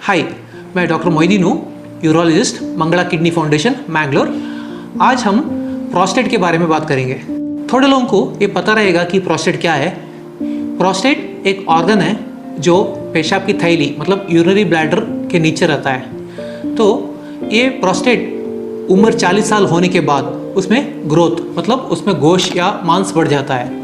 हाय, मैं डॉक्टर मोइदीन हूँ, urologist, Mangala kidney foundation, Mangalore. आज हम प्रोस्टेट के बारे में बात करेंगे। थोड़े लोगों को ये पता रहेगा कि प्रोस्टेट क्या है। प्रोस्टेट एक ऑर्गन है जो पेशाब की थैली मतलब यूरिनरी ब्लैडर के नीचे रहता है। तो ये प्रोस्टेट उम्र 40 साल होने के बाद उसमें ग्रोथ मतलब उसमें गोश या मांस बढ़ जाता है।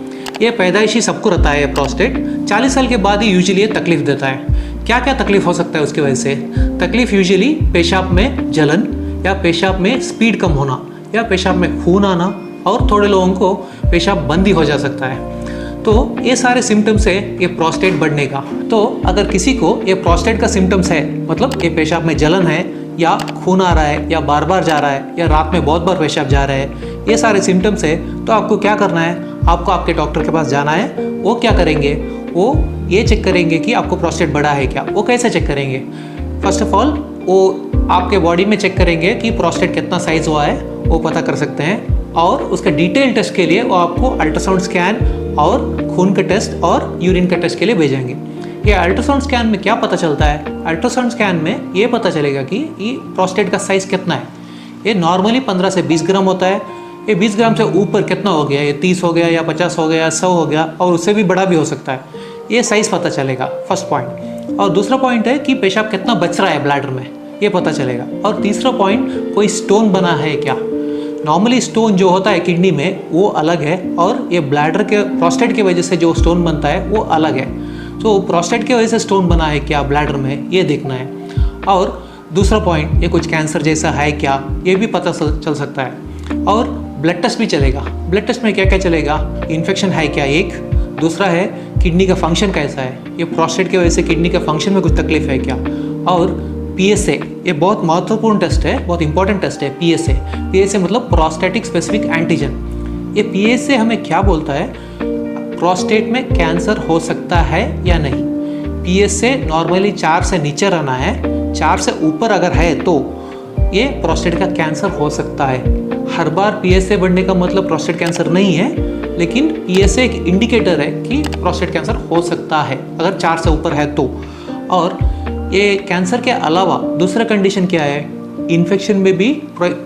ये पैदाइशी सबको रहता है। ये प्रोस्टेट 40 साल के बाद ही यूजुअली ये तकलीफ देता है। क्या क्या तकलीफ हो सकता है उसकी वजह से? तकलीफ यूजुअली पेशाब में जलन या पेशाब में स्पीड कम होना या पेशाब में खून आना और थोड़े लोगों को पेशाब बंद ही हो जा सकता है। तो ये सारे सिम्टम्स है ये प्रोस्टेट बढ़ने का। तो अगर किसी को ये प्रोस्टेट का सिम्टम्स है मतलब ये पेशाब में जलन है या खून आ रहा है या बार बार जा रहा है या रात में बहुत बार पेशाब जा रहा है, ये सारे सिम्टम्स है, तो आपको क्या करना है? आपको आपके डॉक्टर के पास जाना है। वो क्या करेंगे? वो ये चेक करेंगे कि आपको प्रोस्टेट बढ़ा है क्या। वो कैसे चेक करेंगे? फर्स्ट ऑफ ऑल वो आपके बॉडी में चेक करेंगे कि प्रोस्टेट कितना साइज हुआ है, वो पता कर सकते हैं। और उसके डिटेल टेस्ट के लिए वो आपको अल्ट्रासाउंड स्कैन और खून का टेस्ट और यूरिन का टेस्ट के लिए भेजेंगे। ये अल्ट्रासाउंड स्कैन में क्या पता चलता है? अल्ट्रासाउंड स्कैन में ये पता चलेगा कि ये प्रोस्टेट का साइज़ कितना है। ये नॉर्मली 15 से 20 ग्राम होता है। ये 20 ग्राम से ऊपर कितना हो गया? ये 30 हो गया या 50 हो गया, 100 हो गया और उससे भी बड़ा भी हो सकता है। ये साइज़ पता चलेगा, फर्स्ट पॉइंट। और दूसरा पॉइंट है कि पेशाब कितना बच रहा है ब्लैडर में, ये पता चलेगा। और तीसरा पॉइंट, कोई स्टोन बना है क्या। नॉर्मली स्टोन जो होता है किडनी में वो अलग है और ये ब्लैडर के प्रोस्टेट की वजह से जो स्टोन बनता है वो अलग है। तो प्रोस्टेट की वजह से स्टोन बना है क्या ब्लैडर में, ये देखना है। और दूसरा पॉइंट, ये कुछ कैंसर जैसा है क्या, ये भी पता चल सकता है। और ब्लड टेस्ट भी चलेगा। ब्लड टेस्ट में क्या क्या चलेगा? इन्फेक्शन है क्या एक, दूसरा है किडनी का फंक्शन कैसा है, ये प्रोस्टेट की वजह से किडनी का फंक्शन में कुछ तकलीफ है क्या। और PSA, ये बहुत महत्वपूर्ण टेस्ट है, बहुत इंपॉर्टेंट टेस्ट है। PSA मतलब प्रोस्टेटिक स्पेसिफिक एंटीजन। ये PSA हमें क्या बोलता है? प्रोस्टेट में कैंसर हो सकता है या नहीं। PSA नॉर्मली 4 से नीचे रहना है, 4 से ऊपर अगर है तो ये प्रोस्टेट का कैंसर हो सकता है। हर बार PSA बढ़ने का मतलब प्रोस्टेट कैंसर नहीं है, लेकिन PSA एक इंडिकेटर है कि प्रोस्टेट कैंसर हो सकता है अगर 4 से ऊपर है तो। और ये कैंसर के अलावा दूसरा कंडीशन क्या है? इन्फेक्शन में भी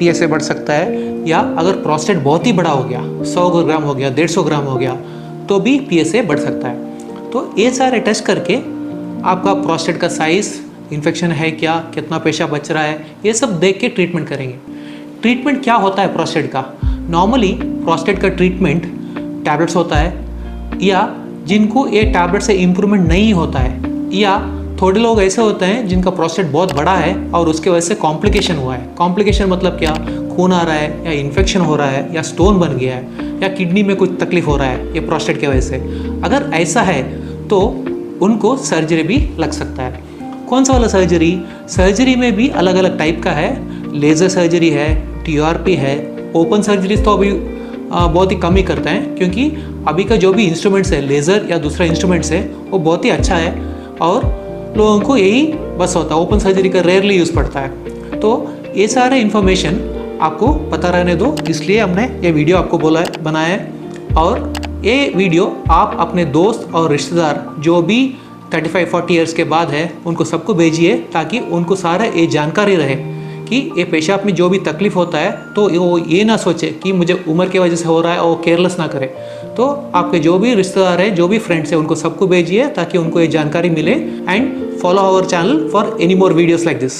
PSA बढ़ सकता है, या अगर प्रोस्टेट बहुत ही बड़ा हो गया, 100 ग्राम हो गया, 150 ग्राम हो गया, तो भी PSA बढ़ सकता है। तो ये सारे टेस्ट करके आपका प्रोस्टेट का साइज़, इन्फेक्शन है क्या, कितना पेशाब बच रहा है, ये सब देख के ट्रीटमेंट करेंगे। ट्रीटमेंट क्या होता है प्रोस्टेट का? नॉर्मली प्रोस्टेट का ट्रीटमेंट टैबलेट्स होता है, या जिनको ये टैबलेट से इम्प्रूवमेंट नहीं होता है, या थोड़े लोग ऐसे होते हैं जिनका प्रोस्टेट बहुत बड़ा है और उसके वजह से कॉम्प्लिकेशन हुआ है। कॉम्प्लिकेशन मतलब क्या? खून आ रहा है या इन्फेक्शन हो रहा है या स्टोन बन गया है या किडनी में कुछ तकलीफ हो रहा है ये प्रोस्टेट की वजह से। अगर ऐसा है तो उनको सर्जरी भी लग सकता है। कौन सा वाला सर्जरी? सर्जरी में भी अलग अलग टाइप का है। लेज़र सर्जरी है, TURP है। ओपन सर्जरीज तो अभी बहुत ही कम ही करते हैं, क्योंकि अभी का जो भी इंस्ट्रूमेंट्स है, लेज़र या दूसरा इंस्ट्रूमेंट्स है, वो बहुत ही अच्छा है और लोगों को यही बस होता है। ओपन सर्जरी का रेयरली यूज़ पड़ता है। तो ये सारे इन्फॉर्मेशन आपको पता रहने दो, इसलिए हमने ये वीडियो आपको बनाया है। और ये वीडियो आप अपने दोस्त और रिश्तेदार जो भी 35-40 ईयर्स के बाद है उनको सबको भेजिए, ताकि उनको सारा ये जानकारी रहे कि ये पेशाब में जो भी तकलीफ होता है तो वो ये ना सोचे कि मुझे उम्र की वजह से हो रहा है और केयरलेस ना करे। तो आपके जो भी रिश्तेदार है, जो भी फ्रेंड्स है, उनको सबको भेजिए ताकि उनको ये जानकारी मिले। And follow our channel for any more videos like this.